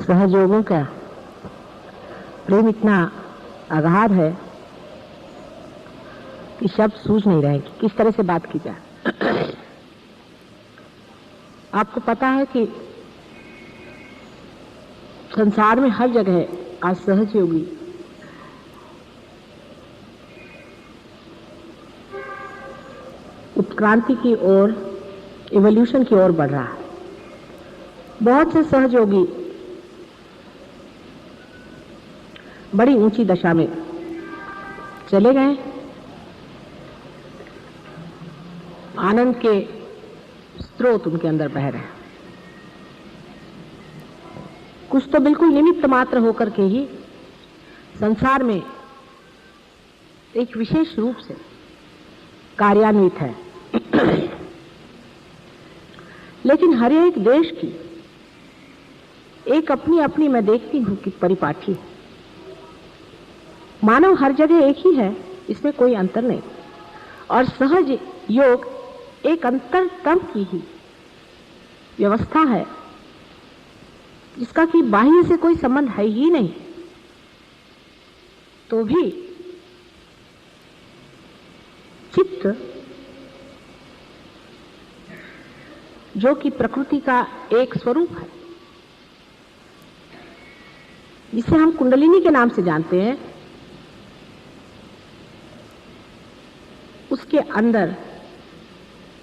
सहयोगों का प्रेम इतना अगाध है कि शब्द सूझ नहीं रहे कि किस तरह से बात की जाए। आपको पता है कि संसार में हर जगह आज सहयोगी उत्क्रांति की ओर, इवोल्यूशन की ओर बढ़ रहा है। बहुत से सहयोगी बड़ी ऊंची दशा में चले गए, आनंद के स्रोत उनके अंदर बह रहे हैं। कुछ तो बिल्कुल निमित्त मात्र होकर के ही संसार में एक विशेष रूप से कार्यान्वित है। लेकिन हर एक देश की एक अपनी अपनी, मैं देखती हूं कि परिपाठी है। मानव हर जगह एक ही है, इसमें कोई अंतर नहीं। और सहज योग एक अंतरतम की ही व्यवस्था है जिसका कि बाह्य से कोई संबंध है ही नहीं, तो भी चित्त जो कि प्रकृति का एक स्वरूप है, जिसे हम कुंडलिनी के नाम से जानते हैं, उसके अंदर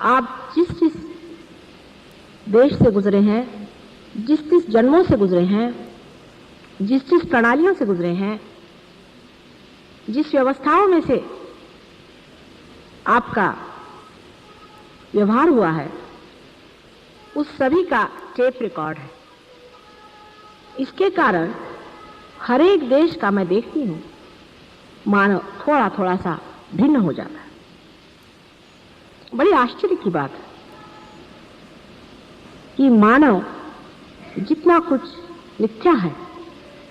आप जिस जिस देश से गुजरे हैं, जिस जिस जन्मों से गुजरे हैं, जिस जिस प्रणालियों से गुजरे हैं, जिस व्यवस्थाओं में से आपका व्यवहार हुआ है, उस सभी का टेप रिकॉर्ड है। इसके कारण हर एक देश का मैं देखती हूं मानव थोड़ा थोड़ा सा भिन्न हो जाता है। बड़ी आश्चर्य की बात है कि मानव जितना कुछ मिथ्या है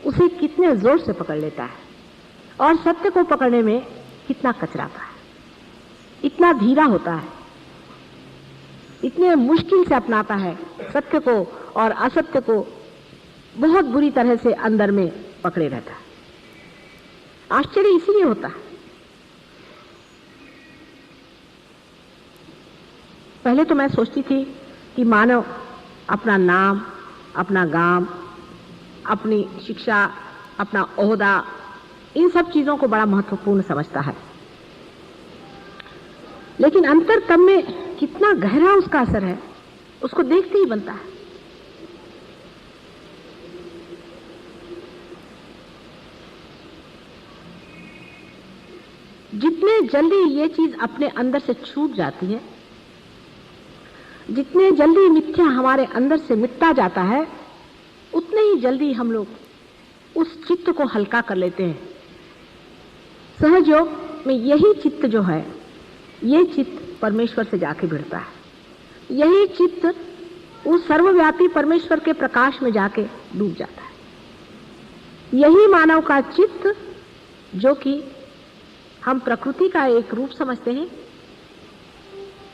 उसे कितने जोर से पकड़ लेता है और सत्य को पकड़ने में कितना कचराता है, इतना धीरा होता है, इतने मुश्किल से अपनाता है सत्य को, और असत्य को बहुत बुरी तरह से अंदर में पकड़े रहता है। आश्चर्य इसीलिए होता है। पहले तो मैं सोचती थी कि मानव अपना नाम, अपना गांव, अपनी शिक्षा, अपना ओहदा, इन सब चीजों को बड़ा महत्वपूर्ण समझता है। लेकिन अंतरतम में कितना गहरा उसका असर है, उसको देखते ही बनता है। जितने जल्दी ये चीज अपने अंदर से छूट जाती है, जितने जल्दी मिथ्या हमारे अंदर से मिटता जाता है, उतने ही जल्दी हम लोग उस चित्त को हल्का कर लेते हैं। सहयोग में यही चित्त जो है, ये चित्त परमेश्वर से जाके भिड़ता है। यही चित्त उस सर्वव्यापी परमेश्वर के प्रकाश में जाके डूब जाता है। यही मानव का चित्त, जो कि हम प्रकृति का एक रूप समझते हैं,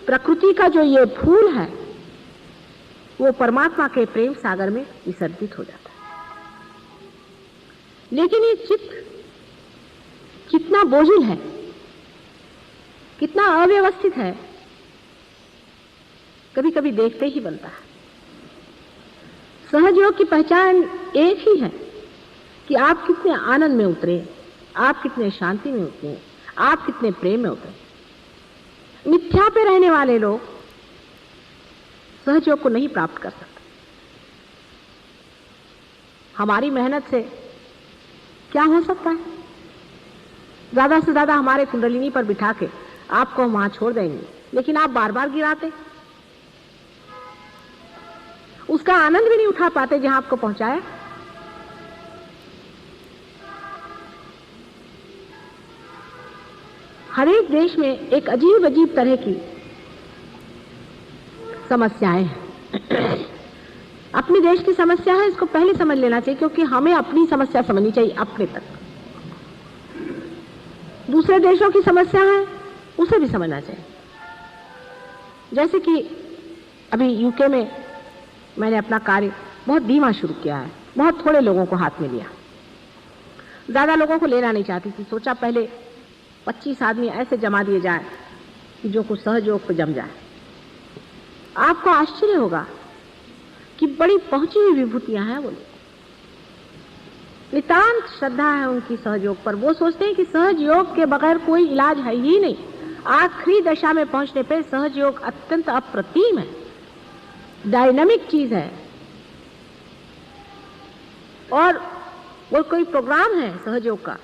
प्रकृति का जो ये फूल है, वो परमात्मा के प्रेम सागर में विसर्जित हो जाता है। लेकिन ये चित्त कितना बोझिल है, कितना अव्यवस्थित है, कभी कभी देखते ही बनता है। सहयोग की पहचान एक ही है कि आप कितने आनंद में उतरे, आप कितने शांति में उतरे, आप कितने प्रेम में उतरे। मिथ्या पे रहने वाले लोग सहयोग को नहीं प्राप्त कर सकते। हमारी मेहनत से क्या हो सकता है? ज्यादा से ज्यादा हमारे कुंडलिनी पर बिठा के आपको हम वहां छोड़ देंगे, लेकिन आप बार बार गिराते, उसका आनंद भी नहीं उठा पाते जहां आपको पहुंचाया। हर एक देश में एक अजीब अजीब तरह की समस्याएं हैं। अपने देश की समस्या है, इसको पहले समझ लेना चाहिए, क्योंकि हमें अपनी समस्या समझनी चाहिए अपने तक। दूसरे देशों की समस्या है, उसे भी समझना चाहिए। जैसे कि अभी यूके में मैंने अपना कार्य बहुत धीमा शुरू किया है, बहुत थोड़े लोगों को हाथ में लिया, ज्यादा लोगों को लेना नहीं चाहती थी। सोचा पहले 25 आदमी ऐसे जमा दिए जाए कि जो कुछ सहयोग पे जम जाए। आपको आश्चर्य होगा कि बड़ी पहुंची हुई विभूतियां हैं। वो नितांत श्रद्धा है उनकी सहयोग पर। वो सोचते हैं कि सहयोग के बगैर कोई इलाज है ही नहीं। आखिरी दशा में पहुंचने पे सहयोग अत्यंत अप्रतिम है, डायनामिक चीज है। और वो कोई प्रोग्राम है सहयोग का,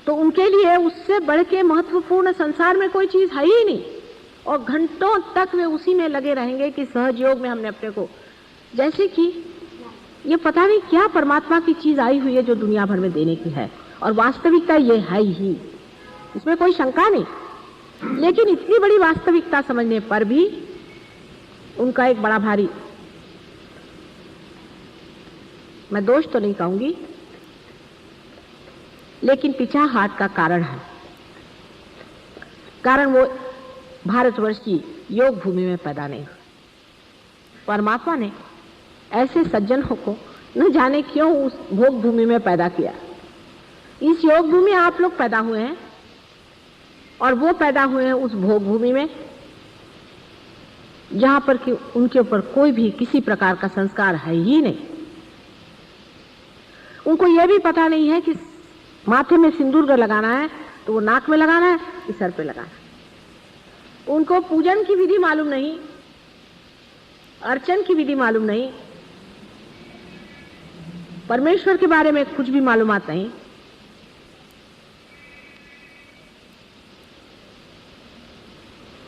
तो उनके लिए उससे बढ़ के महत्वपूर्ण संसार में कोई चीज है ही नहीं। और घंटों तक वे उसी में लगे रहेंगे कि सहयोग में हमने अपने को, जैसे कि ये पता नहीं क्या परमात्मा की चीज आई हुई है जो दुनिया भर में देने की है, और वास्तविकता ये है ही, इसमें कोई शंका नहीं। लेकिन इतनी बड़ी वास्तविकता समझने पर भी उनका एक बड़ा भारी, मैं दोष तो नहीं कहूंगी, लेकिन पिछाहाट का कारण है। कारण वो भारतवर्ष की योग भूमि में पैदा नहीं। परमात्मा ने ऐसे सज्जनों को न जाने क्यों उस भोग भूमि में पैदा किया। इस योग भूमि में आप लोग पैदा हुए हैं, और वो पैदा हुए हैं उस भोग भूमि में जहां पर कि उनके ऊपर कोई भी किसी प्रकार का संस्कार है ही नहीं। उनको यह भी पता नहीं है कि माथे में सिंदूर लगाना है तो वो नाक में लगाना है कि सर पे लगाना है। उनको पूजन की विधि मालूम नहीं, अर्चन की विधि मालूम नहीं, परमेश्वर के बारे में कुछ भी मालूमात नहीं।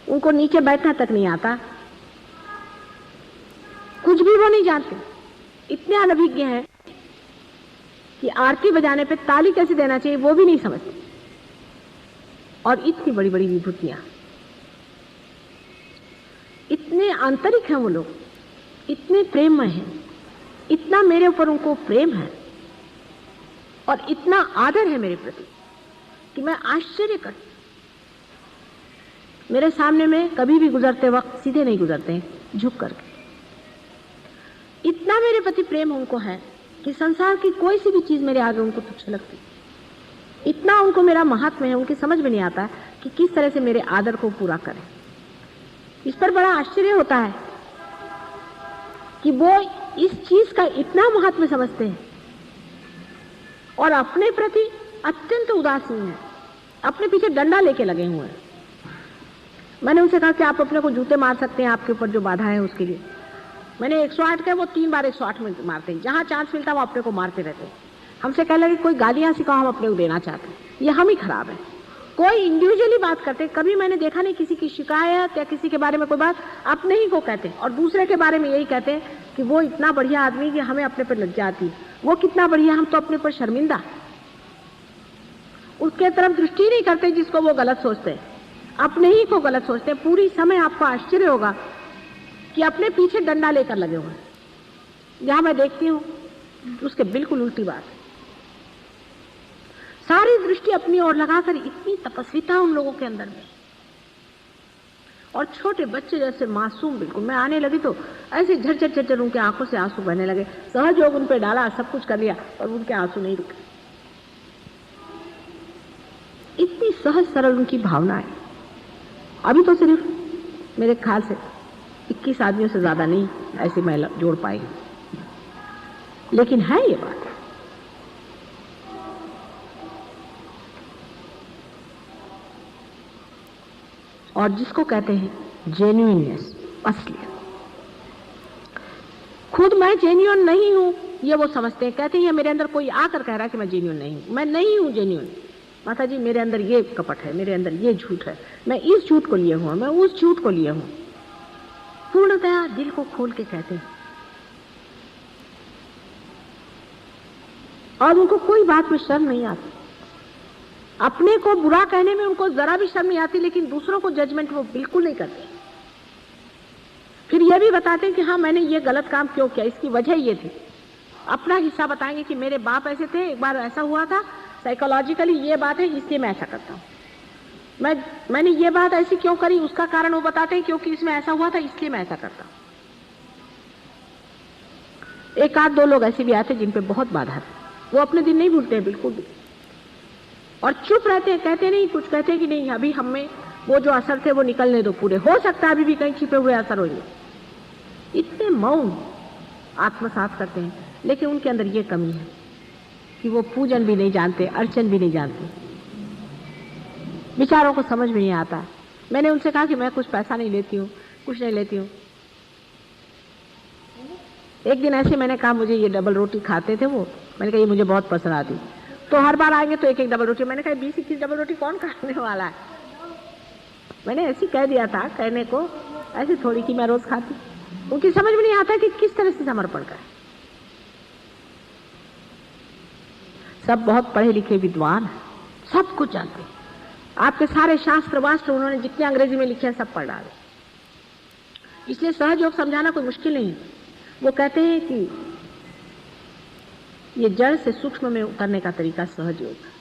उनको नीचे बैठना तक नहीं आता, कुछ भी वो नहीं जानते। इतने अनभिज्ञ हैं कि आरती बजाने पे ताली कैसे देना चाहिए वो भी नहीं समझते। और इतनी बड़ी बड़ी विभूतियां, इतने आंतरिक हैं वो लोग, इतने प्रेममय हैं, इतना मेरे ऊपर उनको प्रेम है और इतना आदर है मेरे प्रति कि मैं आश्चर्य करती। मेरे सामने में कभी भी गुजरते वक्त सीधे नहीं गुजरते हैं, झुक करके। इतना मेरे प्रति प्रेम उनको है कि संसार की कोई सी भी चीज मेरे आगे उनको तुच्छ लगती। इतना उनको मेरा महात्म्य है, उनकी समझ में नहीं आता कि किस तरह से मेरे आदर को पूरा करें। इस पर बड़ा आश्चर्य होता है कि वो इस चीज का इतना महात्म्य समझते हैं और अपने प्रति अत्यंत उदासीन है, अपने पीछे डंडा लेके लगे हुए हैं। मैंने उनसे कहा कि आप अपने को जूते मार सकते हैं, आपके ऊपर जो बाधा है उसके लिए। मैंने 108 कहा, वो 3 बार 108 में मारते हैं, जहां चांस मिलता वो अपने को मारते रहते हैं। हमसे कह लगे कोई गालियां सिखाओ, हम अपने को देना चाहते हैं। ये हम ही खराब है। कोई इंडिविजुअली बात करते, कभी मैंने देखा नहीं किसी की शिकायत या किसी के बारे में कोई बात अपने ही को कहते, और दूसरे के बारे में यही कहते हैं कि वो इतना बढ़िया आदमी कि हमें अपने पर लज्जा आती, वो कितना बढ़िया, हम तो अपने पर शर्मिंदा। उसके तरफ दृष्टि नहीं करते जिसको वो गलत सोचते हैं, अपने ही को गलत सोचते हैं। पूरी समय आपको आश्चर्य होगा कि अपने पीछे डंडा लेकर लगे हुए हैं। जहां मैं देखती हूं उसके बिल्कुल उल्टी बात है। सारी दृष्टि अपनी ओर लगाकर, इतनी तपस्विता उन लोगों के अंदर में, और छोटे बच्चे जैसे मासूम बिल्कुल। मैं आने लगी तो ऐसे झरझर झरझर उनके आंखों से आंसू बहने लगे। सहयोग उन पे डाला, सब कुछ कर लिया, और उनके आंसू नहीं रुके। इतनी सहज सरल उनकी भावना है। अभी तो सिर्फ मेरे ख्याल से 21 आदमियों से ज्यादा नहीं ऐसी महिला जोड़ पाएगी, लेकिन है ये बात। और जिसको कहते हैं जेन्युइननेस, असलियत। खुद मैं जेन्युइन नहीं हूं ये वो समझते हैं। कहते हैं मेरे अंदर कोई आकर कह रहा है कि मैं जेन्युइन नहीं हूं, मैं नहीं हूं जेन्युइन। माता जी मेरे अंदर ये कपट है, मेरे अंदर ये झूठ है, मैं इस झूठ को लिए हुआ, मैं उस झूठ को लिए हूं। पूर्णतया दिल को खोल के कहते हैं, और उनको कोई बात में शर्म नहीं आती। अपने को बुरा कहने में उनको जरा भी शर्म नहीं आती, लेकिन दूसरों को जजमेंट वो बिल्कुल नहीं करते। फिर ये भी बताते हैं कि हाँ मैंने ये गलत काम क्यों किया, इसकी वजह ये थी। अपना हिस्सा बताएंगे कि मेरे बाप ऐसे थे, एक बार ऐसा हुआ था, साइकोलॉजिकली ये बात है इसलिए मैं ऐसा करता हूँ। मैंने ये बात ऐसी क्यों करी, उसका कारण वो बताते हैं क्योंकि इसमें ऐसा हुआ था इसलिए मैं ऐसा करता हूँ। एक आध दो लोग ऐसे भी आते जिन पे बहुत बाधा थी, वो अपने दिन नहीं भूलते हैं बिल्कुल भी, और चुप रहते हैं, कहते नहीं कुछ, कहते हैं कि नहीं अभी हमें वो जो असर थे वो निकलने दो पूरे, हो सकता है अभी भी कहीं छिपे हुए असर होंगे। इतने मौन आत्मसात करते हैं, लेकिन उनके अंदर ये कमी है कि वो पूजन भी नहीं जानते, अर्चन भी नहीं जानते, विचारों को समझ में नहीं आता। मैंने उनसे कहा कि मैं कुछ पैसा नहीं लेती हूँ, कुछ नहीं लेती हूँ। एक दिन ऐसे मैंने कहा, मुझे ये डबल रोटी खाते थे वो, मैंने कहा ये मुझे बहुत पसंद आती, तो हर बार आएंगे तो एक एक डबल रोटी। मैंने कहा 20-21 डबल रोटी कौन खाने वाला है। मैंने ऐसे कह दिया था, कहने को ऐसे थोड़ी कि मैं रोज खाती। उनकी समझ में नहीं आता कि किस तरह से समर्पण करें। सब बहुत पढ़े लिखे विद्वान हैं, सब कुछ जानते हैं, आपके सारे शास्त्र वास्त्र उन्होंने जितने अंग्रेजी में लिखे हैं सब पढ़ डाले, इसलिए सहज योग समझाना कोई मुश्किल नहीं है। वो कहते हैं कि ये जड़ से सूक्ष्म में उतरने का तरीका सहज योग है।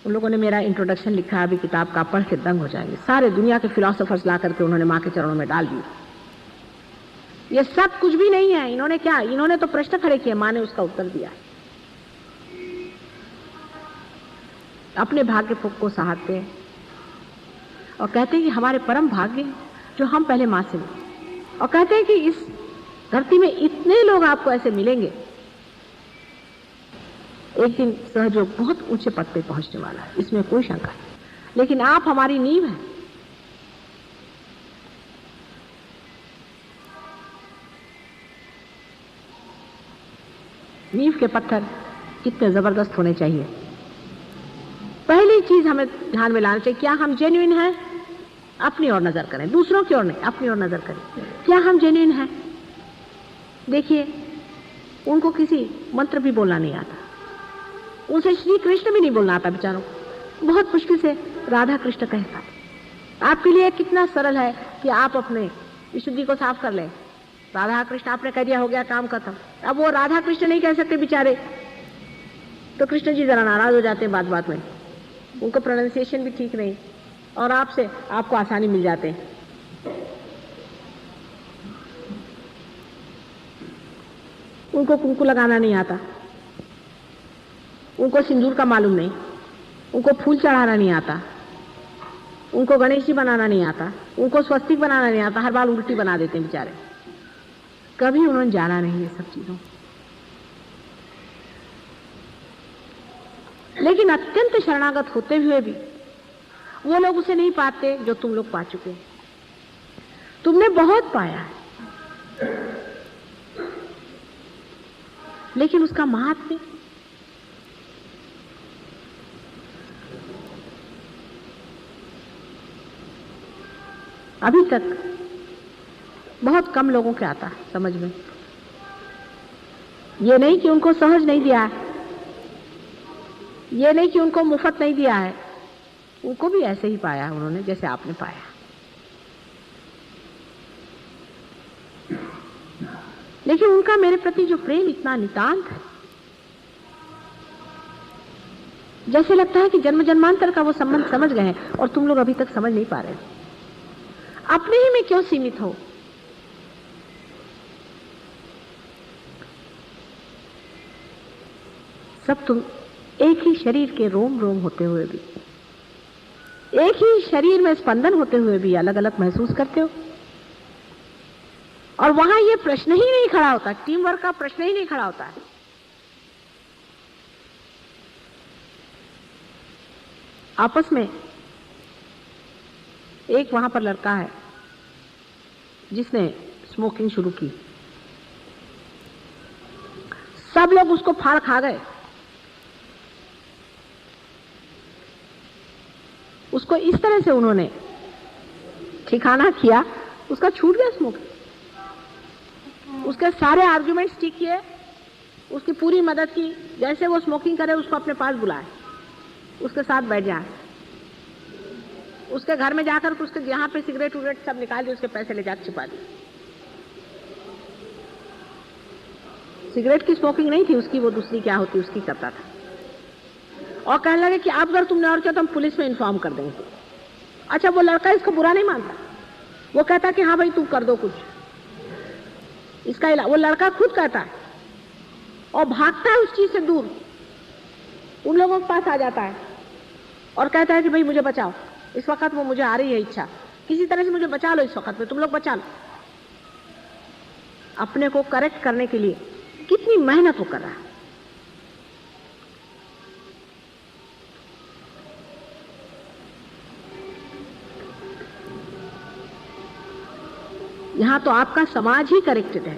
उन लोगों ने मेरा इंट्रोडक्शन लिखा है, अभी किताब का पढ़ के दंग हो जाएंगे। सारे दुनिया के फिलोसोफर्स ला करके उन्होंने माँ के चरणों में डाल दिए। ये सब कुछ भी नहीं है। इन्होंने क्या, इन्होंने तो प्रश्न खड़े किए, माँ ने उसका उत्तर दिया। अपने भाग्य को सहारते हैं और कहते हैं कि हमारे परम भाग्य जो हम पहले माँ से मिले, और कहते हैं कि इस धरती में इतने लोग आपको ऐसे मिलेंगे, एक दिन सहयोग बहुत ऊंचे पद पे पहुंचने वाला है, इसमें कोई शंका नहीं। लेकिन आप हमारी नींव हैं। नींव के पत्थर कितने जबरदस्त होने चाहिए। पहली चीज हमें ध्यान में लाना चाहिए, क्या हम जेन्युइन हैं? अपनी ओर नजर करें, दूसरों की ओर नहीं, अपनी ओर नजर करें। क्या हम जेन्युइन हैं? देखिए, उनको किसी मंत्र भी बोलना नहीं आता, उनसे श्री कृष्ण भी नहीं बोलना आता बेचारों को, बहुत मुश्किल से राधा कृष्ण कहता। आपके लिए कितना सरल है कि आप अपने विशुद्धि को साफ कर लें, राधा कृष्ण आपने कह दिया, हो गया काम खत्म। अब वो राधा कृष्ण नहीं कह सकते बेचारे, तो कृष्ण जी जरा नाराज हो जाते हैं बात बात में, उनको प्रोनाउंसिएशन भी ठीक नहीं, और आपको आसानी मिल जाते हैं। उनको कुंकू लगाना नहीं आता, उनको सिंदूर का मालूम नहीं, उनको फूल चढ़ाना नहीं आता, उनको गणेश जी बनाना नहीं आता, उनको स्वस्तिक बनाना नहीं आता, हर बार उल्टी बना देते हैं बेचारे। कभी उन्होंने जाना नहीं ये सब चीजों। लेकिन अत्यंत शरणागत होते हुए भी वो लोग उसे नहीं पाते जो तुम लोग पा चुके हैं। तुमने बहुत पाया है, लेकिन उसका महात्म्य अभी तक बहुत कम लोगों के आता है समझ में। ये नहीं कि उनको सहज नहीं दिया है, ये नहीं कि उनको मुफ्त नहीं दिया है, उनको भी ऐसे ही पाया है उन्होंने जैसे आपने पाया। लेकिन उनका मेरे प्रति जो प्रेम इतना नितांत है, जैसे लगता है कि जन्म जन्मांतर का वो संबंध समझ गए हैं और तुम लोग अभी तक समझ नहीं पा रहे। अपने ही में क्यों सीमित हो? सब तुम एक ही शरीर के रोम रोम होते हुए भी, एक ही शरीर में स्पंदन होते हुए भी अलग अलग महसूस करते हो। और वहां ये प्रश्न ही नहीं खड़ा होता, टीम वर्क का प्रश्न ही नहीं खड़ा होता है। आपस में एक वहां पर लड़का है जिसने स्मोकिंग शुरू की, सब लोग उसको फाड़ खा गए। उसको इस तरह से उन्होंने ठिकाना किया, उसका छूट गया स्मोकिंग। उसके सारे आर्गुमेंट्स ठीक किए, उसकी पूरी मदद की, जैसे वो स्मोकिंग करे उसको अपने पास बुलाए, उसके साथ बैठ जाए, उसके घर में जाकर उसके यहाँ पे सिगरेट उगरेट सब निकाल दिए, उसके पैसे ले जाकर छिपा दिए। सिगरेट की स्मोकिंग नहीं थी उसकी, वो दूसरी क्या होती उसकी करता था। और कहने लगे कि आप अगर तुमने और किया तो हम पुलिस में इन्फॉर्म कर देंगे। अच्छा, वो लड़का इसको बुरा नहीं मानता, वो कहता कि हाँ भाई तुम कर दो कुछ। इसका इलाज, वो लड़का खुद कहता है और भागता है उस चीज से दूर, उन लोगों के पास आ जाता है और कहता है कि भाई मुझे बचाओ, इस वक्त वो मुझे आ रही है इच्छा, किसी तरह से मुझे बचा लो, इस वक्त में तुम लोग बचा लो। अपने को करेक्ट करने के लिए कितनी मेहनत वो कर रहा है। यहां तो आपका समाज ही करेक्टेड है।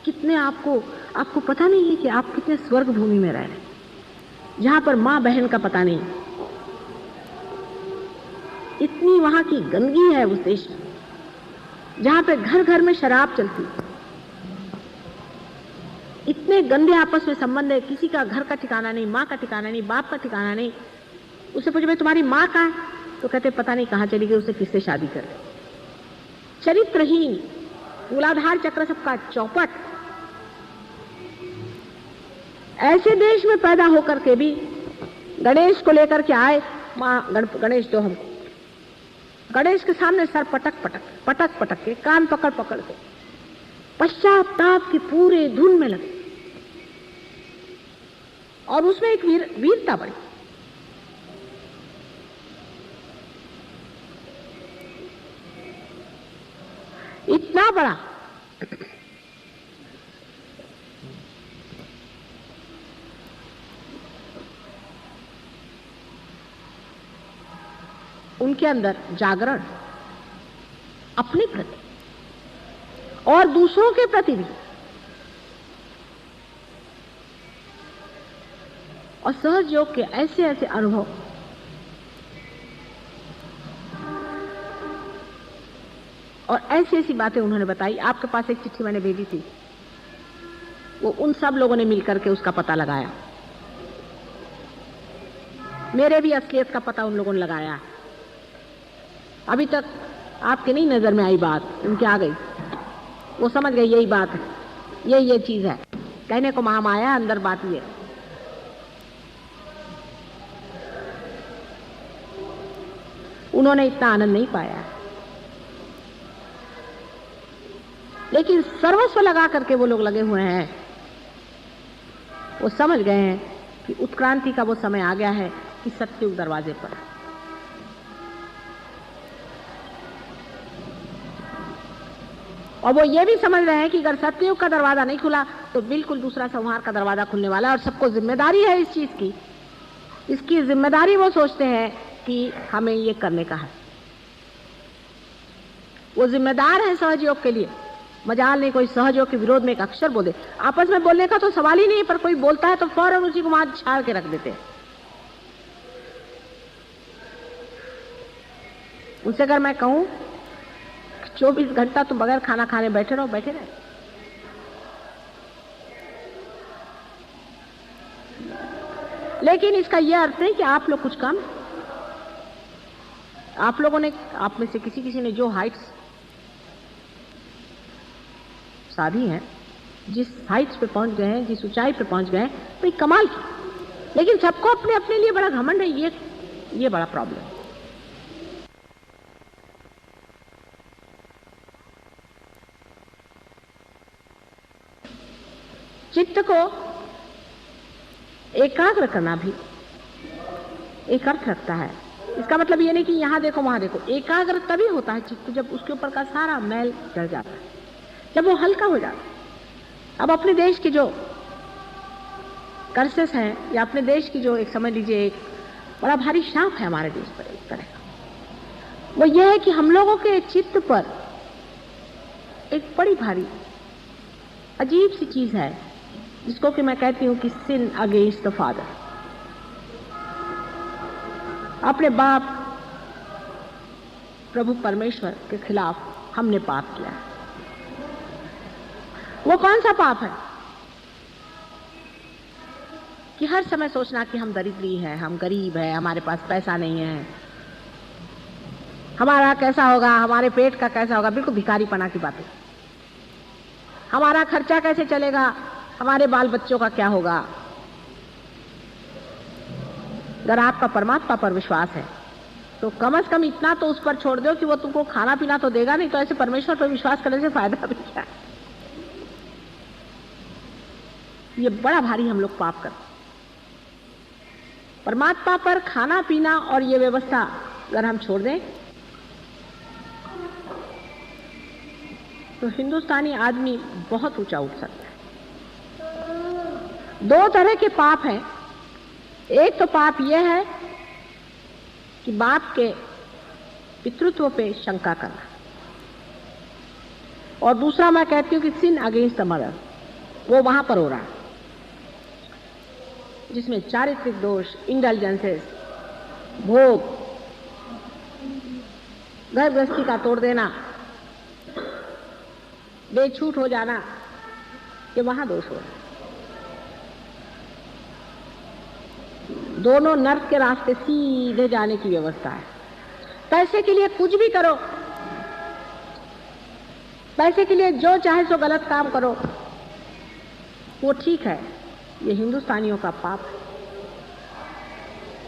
कितने आपको पता नहीं है कि आप कितने स्वर्ग भूमि में रह रहे हैं, जहां पर मां बहन का पता नहीं। इतनी वहां की गंदगी है उस देश में, जहां पे घर घर में शराब चलती, इतने गंदे आपस में संबंध है, किसी का घर का ठिकाना नहीं, माँ का ठिकाना नहीं, बाप का ठिकाना नहीं। उससे पूछे भाई तुम्हारी माँ कहाँ है, तो कहते पता नहीं कहाँ चली गई, उसे किससे शादी कर ली। चरित्रहीन, मूलाधार चक्र सबका चौपट। ऐसे देश में पैदा होकर के भी गणेश को लेकर के आए, माँ गणेश दो हमको। गणेश के सामने सर पटक पटक के, कान पकड़ पकड़ के, पश्चाताप की पूरे धुन में लगे, और उसमें एक वीरता बड़ी। इतना बड़ा उनके अंदर जागरण अपने प्रति और दूसरों के प्रति भी, और सहज योग के ऐसे ऐसे अनुभव, और ऐसी ऐसी बातें उन्होंने बताई। आपके पास एक चिट्ठी मैंने भेजी थी, वो उन सब लोगों ने मिलकर के उसका पता लगाया। मेरे भी असलियत का पता उन लोगों ने लगाया। अभी तक आपके नहीं नजर में आई बात, उनके आ गई, वो समझ गई यही बात है, ये चीज है। कहने को महामाया, अंदर बात ये। उन्होंने इतना आनंद नहीं पाया, लेकिन सर्वस्व लगा करके वो लोग लगे हुए हैं। वो समझ गए हैं कि उत्क्रांति का वो समय आ गया है कि सत्युग दरवाजे पर। और वो ये भी समझ रहे हैं कि अगर सत्युग का दरवाजा नहीं खुला तो बिल्कुल दूसरा संहार का दरवाजा खुलने वाला है, और सबको जिम्मेदारी है इस चीज की। इसकी जिम्मेदारी वो सोचते हैं कि हमें ये करने का है। वो जिम्मेदार है सहयोग के लिए। मजाल नहीं कोई सहयोग के विरोध में एक अक्षर बोले। आपस में बोलने का तो सवाल ही नहीं, पर कोई बोलता है तो फौरन उसी को वहां छाड़ के रख देते हैं। उनसे अगर मैं कहूं 24 घंटा तुम बगैर खाना खाने बैठे रहो, बैठे रहे। लेकिन इसका यह अर्थ नहीं कि आप लोग कुछ कम। आप लोगों ने, आप में से किसी ने जो हाइट्स साधी हैं, जिस हाइट्स पे पहुंच गए हैं, जिस ऊंचाई पे पहुंच गए हैं, भाई कमाल की। लेकिन सबको अपने अपने लिए बड़ा घमंड है, ये बड़ा प्रॉब्लम है। चित्त को एकाग्र करना भी एक अर्थ रखता है। इसका मतलब ये नहीं कि यहां देखो वहां देखो। एकाग्र तभी होता है चित्त जब उसके ऊपर का सारा मैल चढ़ जाता है, जब वो हल्का हो जाता है। अब अपने देश के जो कर्सेस हैं, या अपने देश की जो एक समझ लीजिए एक बड़ा भारी शाप है हमारे देश पर एक तरह का, वो ये है कि हम लोगों के चित्त पर एक बड़ी भारी अजीब सी चीज है, जिसको कि मैं कहती हूं कि सिन अगेंस्ट द फादर। अपने बाप प्रभु परमेश्वर के खिलाफ हमने पाप किया। वो कौन सा पाप है कि हर समय सोचना कि हम दरिद्री हैं, हम गरीब हैं, हमारे पास पैसा नहीं है, हमारा कैसा होगा, हमारे पेट का कैसा होगा। बिल्कुल भिखारीपना की बातें। हमारा खर्चा कैसे चलेगा, हमारे बाल बच्चों का क्या होगा। अगर आपका परमात्मा पर विश्वास है तो कम से कम इतना तो उस पर छोड़ दो कि वो तुमको खाना पीना तो देगा नहीं, तो ऐसे परमेश्वर पर विश्वास करने से फायदा भी क्या है। ये बड़ा भारी हम लोग पाप करते। परमात्मा पर खाना पीना और ये व्यवस्था अगर हम छोड़ दें तो हिंदुस्तानी आदमी बहुत ऊंचा उठ सकता है। दो तरह के पाप हैं। एक तो पाप यह है कि बाप के पितृत्व पे शंका करना, और दूसरा मैं कहती हूँ कि सिन अगेंस्ट द मदर, वो वहां पर हो रहा है जिसमें चारित्रिक दोष, इंडल्जेंसेस, भोग, घर गृहस्थी का तोड़ देना, बेछूट हो जाना, ये वहां दोष हो रहा है। दोनों नर्क के रास्ते सीधे जाने की व्यवस्था है। पैसे के लिए कुछ भी करो, पैसे के लिए जो चाहे सो गलत काम करो, वो ठीक है। ये हिंदुस्तानियों का पाप है।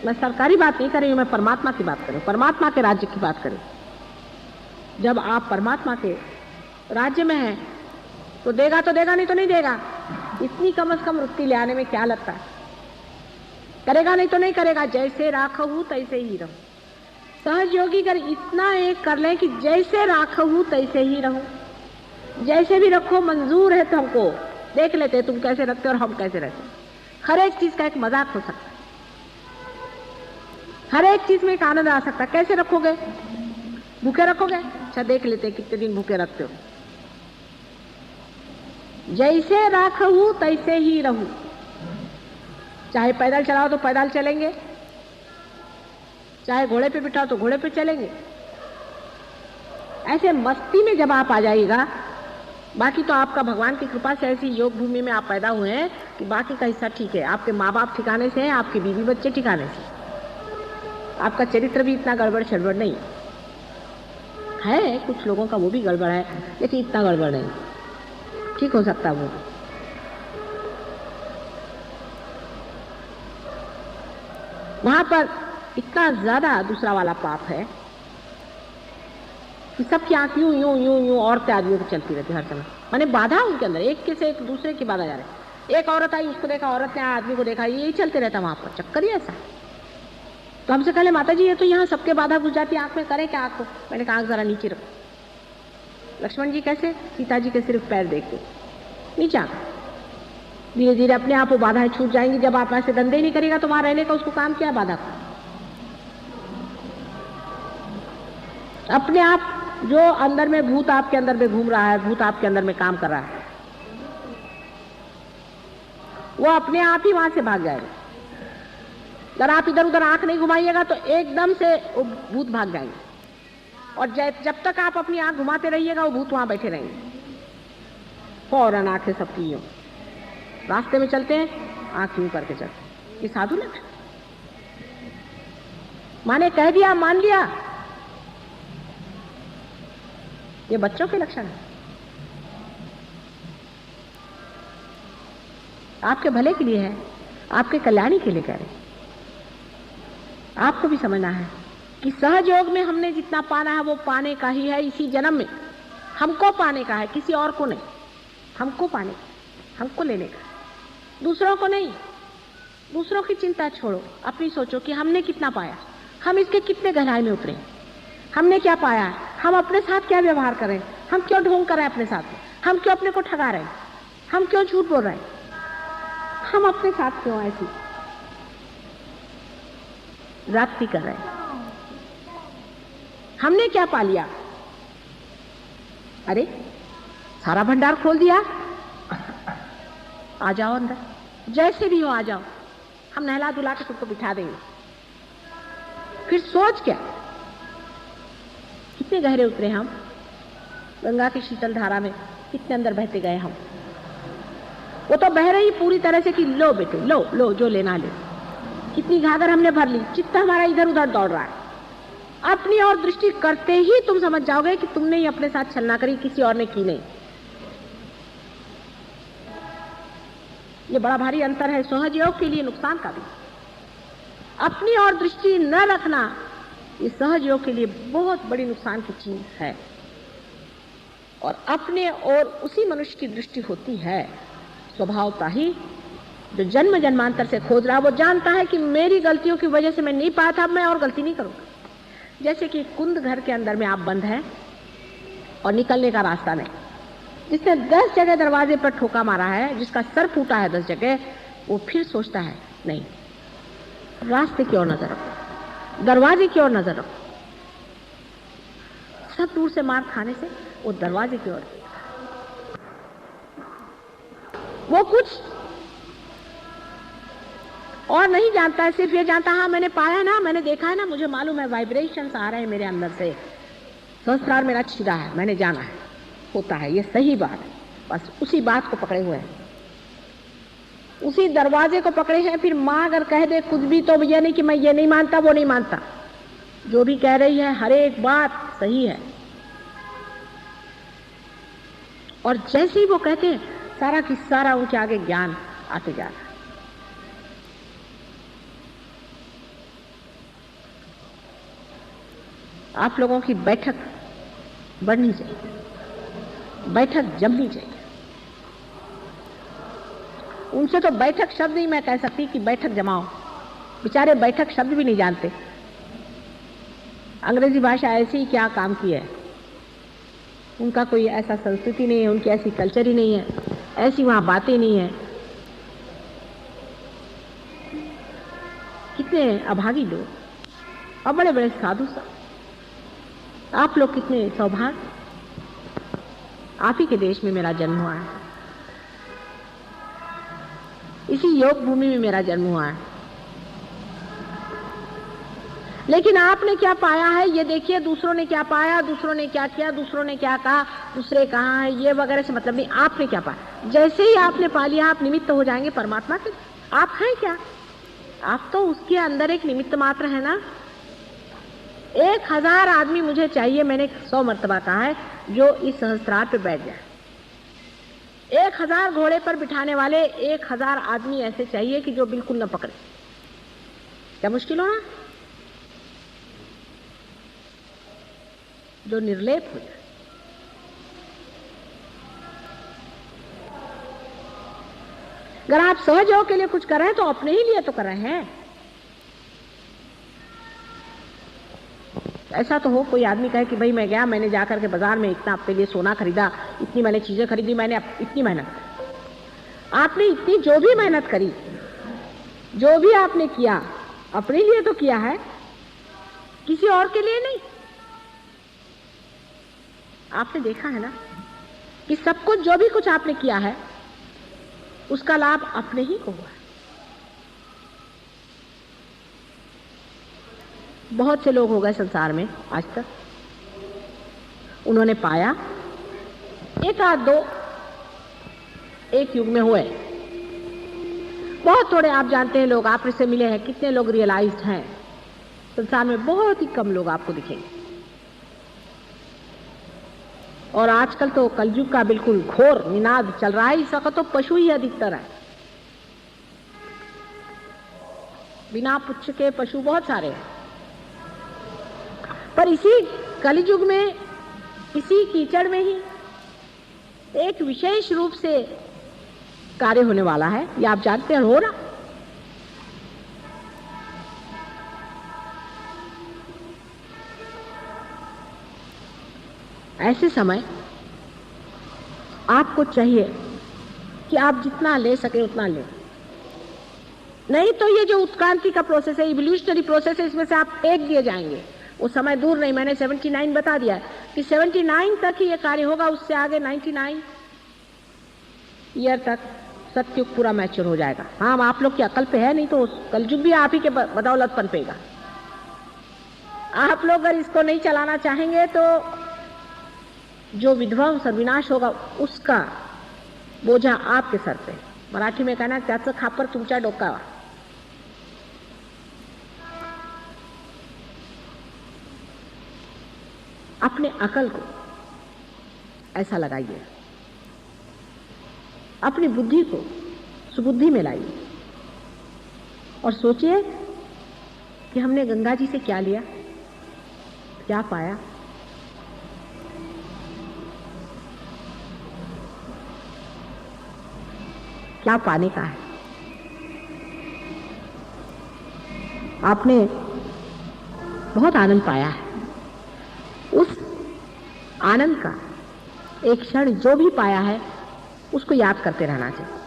मैं सरकारी बात नहीं कर रही हूं, मैं परमात्मा की बात कर रही हूं, परमात्मा के राज्य की बात कर रही हूं। जब आप परमात्मा के राज्य में हैं तो देगा तो देगा, नहीं तो नहीं देगा। इतनी कम से कम वृत्ति ले आने में क्या लगता है? करेगा नहीं तो नहीं करेगा, जैसे राखहूं तैसे ही रहूं। सहज योगी अगर इतना एक कर लें कि जैसे राखहूं तैसे ही रहूं, जैसे भी रखो मंजूर है, तो हमको देख लेते तुम कैसे रखते और हम कैसे रहते। हर एक चीज का एक मजाक हो सकता है, हर एक चीज में एक आनंद आ सकता है। कैसे रखोगे? भूखे रखोगे? अच्छा देख लेते कितने दिन भूखे रखते हो। जैसे राखहूं तैसे ही रहूं। चाहे पैदल चलाओ तो पैदल चलेंगे, चाहे घोड़े पे बिठाओ तो घोड़े पे चलेंगे। ऐसे मस्ती में जब आप आ जाइएगा, बाकी तो आपका भगवान की कृपा से ऐसी योग भूमि में आप पैदा हुए हैं कि बाकी का हिस्सा ठीक है। आपके माँ बाप ठिकाने से हैं, आपके बीवी बच्चे ठिकाने से, आपका चरित्र भी इतना गड़बड़ छड़बड़ नहीं है। कुछ लोगों का वो भी गड़बड़ है, लेकिन इतना गड़बड़ नहीं, ठीक हो सकता वो। वहां पर इतना ज्यादा दूसरा वाला पाप है कि सबकी आंख यूं यूं यूं यूं औरतें आदमियों को चलती रहती हर समय, माने बाधा उनके अंदर, एक के से एक दूसरे की बाधा जा रहे। एक औरत आई, उसको देखा, औरत ने आदमी को देखा, यही चलते रहता वहां पर, चक्कर ही ऐसा। तो हमसे कहले माता जी ये तो यहाँ सबके बाधा घुस जाती है, आंख में करे क्या आंख को? मैंने कहा आंख जरा नीचे रखो। लक्ष्मण जी कैसे? सीता जी के सिर्फ पैर देखते नीचा, धीरे धीरे अपने आप वो बाधाएं छूट जाएंगी। जब आप ऐसे धंधे नहीं करेगा तो वहां रहने का उसको काम क्या है? बाधा का अपने आप जो अंदर में भूत आपके अंदर में घूम रहा है, भूत आपके अंदर में काम कर रहा है, वो अपने आप ही वहां से भाग जाएगा। अगर आप इधर उधर आंख नहीं घुमाइएगा तो एकदम से वो भूत भाग जाएंगे, और जब तक आप अपनी आंख घुमाते रहिएगा वो भूत वहां बैठे रहेंगे। फौरन आंखें सबकी यूं, रास्ते में चलते हैं आंख यूं करके चलते। ये साधु लक्षण, माने कह दिया मान लिया, ये बच्चों के लक्षण है। आपके भले के लिए है, आपके कल्याणी के लिए कह रहे। आपको भी समझना है कि सहज योग में हमने जितना पाना है वो पाने का ही है, इसी जन्म में हमको पाने का है, किसी और को नहीं। हमको पाने का, हमको लेने का, दूसरों को नहीं। दूसरों की चिंता छोड़ो, अपनी सोचो कि हमने कितना पाया, हम इसके कितने गहराई में उतरे, हमने क्या पाया है, हम अपने साथ क्या व्यवहार करें, हम क्यों ढोंग कर रहे हैं अपने साथ में, हम क्यों अपने को ठगा रहे हैं, हम क्यों झूठ बोल रहे हैं, हम अपने साथ क्यों ऐसी जागती कर रहे हैं, हमने क्या पा लिया। अरे सारा भंडार खोल दिया, आ जाओ अंदर, जैसे भी हो आ जाओ, हम नहला धुला के तुमको बिठा देंगे। फिर सोच क्या, कितने गहरे उतरे हम, गंगा की शीतल धारा में कितने अंदर बहते गए हम। वो तो बह रही पूरी तरह से कि लो बेटे लो लो, जो लेना ले। कितनी घाघर हमने भर ली, चित्त हमारा इधर उधर दौड़ रहा है। अपनी और दृष्टि करते ही तुम समझ जाओगे कि तुमने ही अपने साथ छलना करी, किसी और ने की नहीं। ये बड़ा भारी अंतर है, सहज योग के लिए नुकसान का भी। अपनी और दृष्टि न रखना ये सहज योग के लिए बहुत बड़ी नुकसान की चीज है। और अपने और उसी मनुष्य की दृष्टि होती है स्वभावता ही जो जन्म जन्मांतर से खोज रहा है वो जानता है कि मेरी गलतियों की वजह से मैं नहीं पाया था, मैं और गलती नहीं करूंगा। जैसे कि कुंद घर के अंदर में आप बंद हैं और निकलने का रास्ता नहीं। जिसने 10 जगह दरवाजे पर ठोका मारा है, जिसका सर फूटा है 10 जगह, वो फिर सोचता है नहीं, रास्ते की ओर नजर रखो, दरवाजे की ओर नजर रखो। सब दूर से मार खाने से वो दरवाजे की ओर, वो कुछ और नहीं जानता है, सिर्फ ये जानता है हाँ मैंने पाया ना, मैंने देखा है ना, मुझे मालूम है वाइब्रेशंस आ रहे हैं मेरे अंदर से, संस्कार मेरा छिड़ा है, मैंने जाना है, होता है, ये सही बात है। बस उसी बात को पकड़े हुए हैं, उसी दरवाजे को पकड़े हैं। फिर माँ अगर कह दे कुछ भी तो ये नहीं कि मैं ये नहीं मानता वो नहीं मानता, जो भी कह रही है हर एक बात सही है। और जैसे ही वो कहते हैं सारा की सारा उनके आगे ज्ञान आते जा रहा है। आप लोगों की बैठक बढ़नी चाहिए, बैठक जमनी चाहिए। उनसे तो बैठक शब्द ही मैं कह सकती कि बैठक जमाओ, बेचारे बैठक शब्द भी नहीं जानते। अंग्रेजी भाषा ऐसी ही क्या काम की है, उनका कोई ऐसा संस्कृति नहीं है, उनकी ऐसी कल्चर ही नहीं है, ऐसी वहां बातें नहीं है। कितने अभागी लोग और बड़े बड़े साधु सा। आप लोग कितने सौभाग्य, आप ही के देश में मेरा जन्म हुआ है, इसी योग भूमि में मेरा जन्म हुआ है। लेकिन आपने क्या पाया है ये देखिए, दूसरों ने क्या पाया, दूसरों ने क्या किया, दूसरों ने क्या कहा, दूसरे कहाँ है, ये वगैरह से मतलब नहीं। आपने क्या पाया, जैसे ही आपने पा लिया आप निमित्त हो जाएंगे परमात्मा के। आप हैं क्या, आप तो उसके अंदर एक निमित्त मात्र है ना। 1000 आदमी मुझे चाहिए, मैंने 100 मर्तबा कहा है, जो इस सहस्त्रार पे बैठ जाए। 1000 घोड़े पर बिठाने वाले 1000 आदमी ऐसे चाहिए कि जो बिल्कुल न पकड़े। क्या मुश्किल हो रहा, जो निर्लेप हो जाए। अगर आप सहयोग के लिए कुछ कर रहे हैं तो अपने ही लिए तो कर रहे हैं। ऐसा तो हो कोई आदमी कहे कि भाई मैं गया, मैंने जाकर के बाजार में इतना अपने लिए सोना खरीदा, इतनी मैंने चीजें खरीदी, मैंने इतनी मेहनत। आपने इतनी जो भी मेहनत करी, जो भी आपने किया, अपने लिए तो किया है, किसी और के लिए नहीं। आपने देखा है ना कि सब कुछ जो भी कुछ आपने किया है उसका लाभ अपने ही को हुआ है। बहुत से लोग हो गए संसार में आज तक, उन्होंने पाया, एक आध दो एक युग में हुए, बहुत थोड़े आप जानते हैं लोग आप से मिले हैं। कितने लोग रियलाइज्ड हैं संसार में, बहुत ही कम लोग आपको दिखेंगे। और आजकल तो कलयुग का बिल्कुल घोर निनाद चल रहा है, इस वक्त तो पशु ही अधिकतर है, बिना पुच्छ के पशु बहुत सारे हैं। पर इसी कलयुग में, इसी कीचड़ में ही एक विशेष रूप से कार्य होने वाला है, ये आप जानते हैं, हो रहा। ऐसे समय आपको चाहिए कि आप जितना ले सके उतना ले, नहीं तो ये जो उत्क्रांति का प्रोसेस है, इवोल्यूशनरी प्रोसेस है, इसमें से आप फेंक दिए जाएंगे। वो समय दूर नहीं, मैंने 79 बता दिया कि 79 तक ही ये कार्य होगा, उससे आगे 99 ईयर तक सत्युग पूरा मैच्योर हो जाएगा। हाँ, आप लोग की अकल पे है, नहीं तो कलयुग भी आप ही के बदौलत पनपेगा। आप लोग अगर इसको नहीं चलाना चाहेंगे तो जो विध्वंस और विनाश होगा उसका बोझा आपके सर पे। मराठी में कहना, त्याचं खापर तुमच्या डोक्यावर। अपने अकल को ऐसा लगाइए, अपनी बुद्धि को सुबुद्धि में लाइए और सोचिए कि हमने गंगा जी से क्या लिया, क्या पाया। क्या पाने का है, आपने बहुत आनंद पाया है, उस आनंद का एक क्षण जो भी पाया है उसको याद करते रहना चाहिए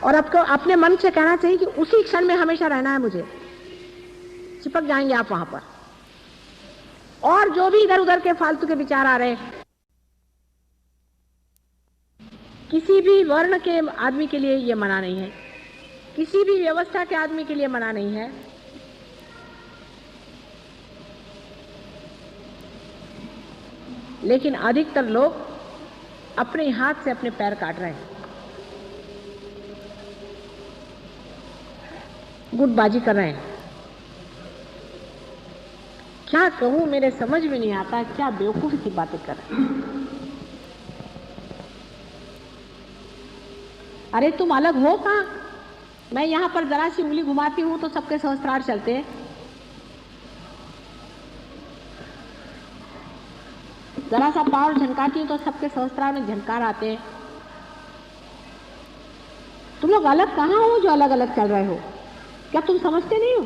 और आपको अपने मन से कहना चाहिए कि उसी क्षण में हमेशा रहना है मुझे। चिपक जाएंगे आप वहां पर, और जो भी इधर उधर के फालतू के विचार आ रहे, किसी भी वर्ण के आदमी के लिए ये मना नहीं है, किसी भी व्यवस्था के आदमी के लिए मना नहीं है। लेकिन अधिकतर लोग अपने हाथ से अपने पैर काट रहे हैं, गुटबाजी कर रहे हैं। क्या कहूं, मेरे समझ में नहीं आता, क्या बेवकूफी की बातें कर रहे हैं। अरे तुम अलग हो कहां? मैं यहां पर जरा सी उंगली घुमाती हूं तो सबके सहस्त्रार चलते हैं, जरा सा पाँव झनकाती हूं तो सबके सहस्त्रार में झनकार आते हैं। तुम लोग अलग कहां हो जो अलग अलग चल रहे हो? क्या तुम समझते नहीं हो?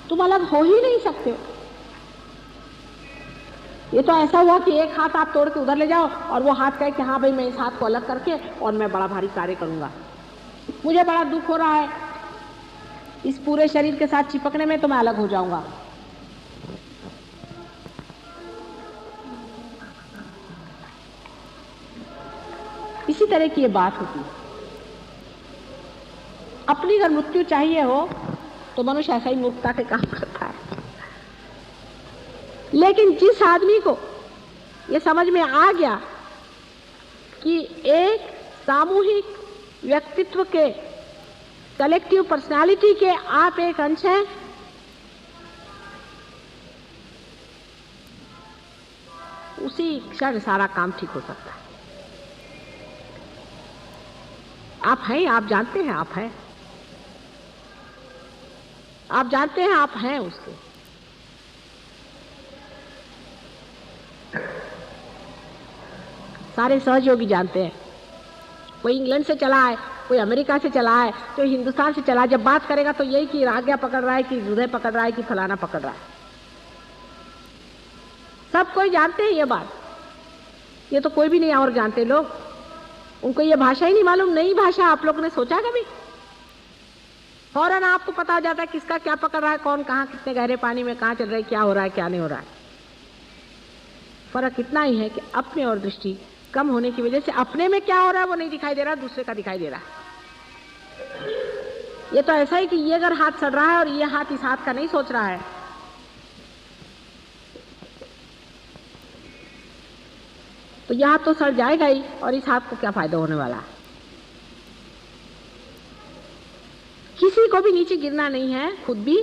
तुम अलग हो ही नहीं सकते हो। ये तो ऐसा हुआ कि एक हाथ आप तोड़ के उधर ले जाओ और वो हाथ कहे कि हाँ भाई मैं इस हाथ को अलग करके और मैं बड़ा भारी कार्य करूंगा। मुझे बड़ा दुख हो रहा है इस पूरे शरीर के साथ चिपकने में, तो मैं अलग हो जाऊंगा। इसी तरह की ये बात होती है। अपनी अगर मृत्यु चाहिए हो तो मनुष्य ऐसा ही मूर्खता के काम करता है। लेकिन जिस आदमी को ये समझ में आ गया कि एक सामूहिक व्यक्तित्व के, कलेक्टिव पर्सनालिटी के आप एक अंश हैं, उसी क्षण सारा काम ठीक हो सकता है। आप हैं, आप जानते हैं आप हैं, आप जानते हैं आप हैं उसके। सारे सहयोगी जानते हैं। कोई इंग्लैंड से चला है, कोई अमेरिका से चला है, कोई हिंदुस्तान से चला है। जब बात करेगा तो यही कि आज्ञा पकड़ रहा है, कि हृदय पकड़ रहा है, कि फलाना पकड़ रहा है। सब कोई जानते हैं ये बात। ये तो कोई भी नहीं और जानते लोग, उनको ये भाषा ही नहीं मालूम। नई भाषा आप लोगों ने सोचा कभी? फौरन आपको पता हो जाता है किसका क्या पकड़ रहा है, कौन कहाँ कितने गहरे पानी में कहाँ चल रहा है, क्या हो रहा है क्या नहीं हो रहा है। फर्क इतना ही है कि अपने और दृष्टि कम होने की वजह से अपने में क्या हो रहा है वो नहीं दिखाई दे रहा, दूसरे का दिखाई दे रहा है। ये तो ऐसा ही कि ये अगर हाथ सड़ रहा है और ये हाथ इस हाथ का नहीं सोच रहा है, तो यह हाथ तो सड़ जाएगा ही, और इस हाथ को क्या फायदा होने वाला है। किसी को भी नीचे गिरना नहीं है, खुद भी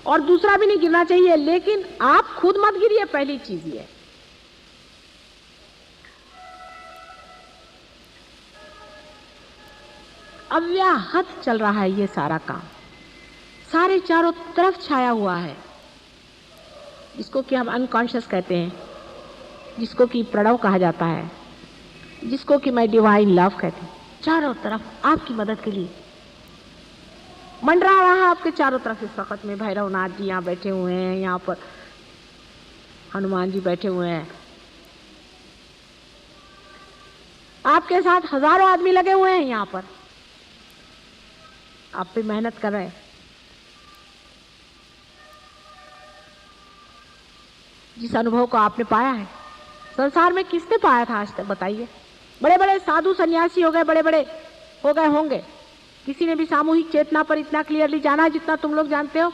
और दूसरा भी नहीं गिरना चाहिए, लेकिन आप खुद मत गिरिए, पहली चीज ये। अव्याहत चल रहा है ये सारा काम, सारे चारों तरफ छाया हुआ है, जिसको कि हम अनकॉन्शियस कहते हैं, जिसको कि प्रणव कहा जाता है, जिसको कि मैं डिवाइन लव कहती हूँ। चारों तरफ आपकी मदद के लिए मंडरा रहा है, आपके चारों तरफ इस वक्त में भैरवनाथ जी यहाँ बैठे हुए हैं, यहाँ पर हनुमान जी बैठे हुए हैं, आपके साथ हजारों आदमी लगे हुए हैं यहाँ पर, आप पे मेहनत कर रहे हैं। जिस अनुभव को आपने पाया है, संसार में किसने पाया था आज तक बताइए? बड़े बड़े साधु सन्यासी हो गए, बड़े बड़े हो गए होंगे, किसी ने भी सामूहिक चेतना पर इतना क्लियरली जाना जितना तुम लोग जानते हो?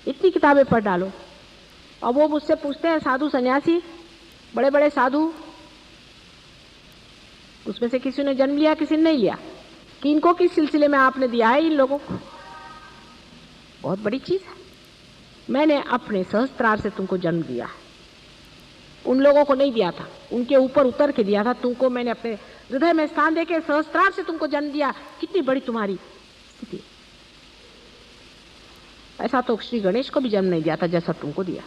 इतनी किताबें पढ़ डालो। और वो मुझसे पूछते हैं साधु सन्यासी, बड़े बड़े साधु, उसमें से किसी ने जन्म लिया, किसी ने नहीं लिया, किनको किस सिलसिले में आपने दिया है इन लोगों को? बहुत बड़ी चीज है। मैंने अपने सहस्त्रार से तुमको जन्म दिया है, उन लोगों को नहीं दिया था, उनके ऊपर उतर के दिया था तुमको। मैंने अपने हृदय में स्थान देके सहस्त्रार से तुमको जन्म दिया। कितनी बड़ी तुम्हारी स्थिति। ऐसा तो श्री गणेश को भी जन्म नहीं दिया था जैसा तुमको दिया।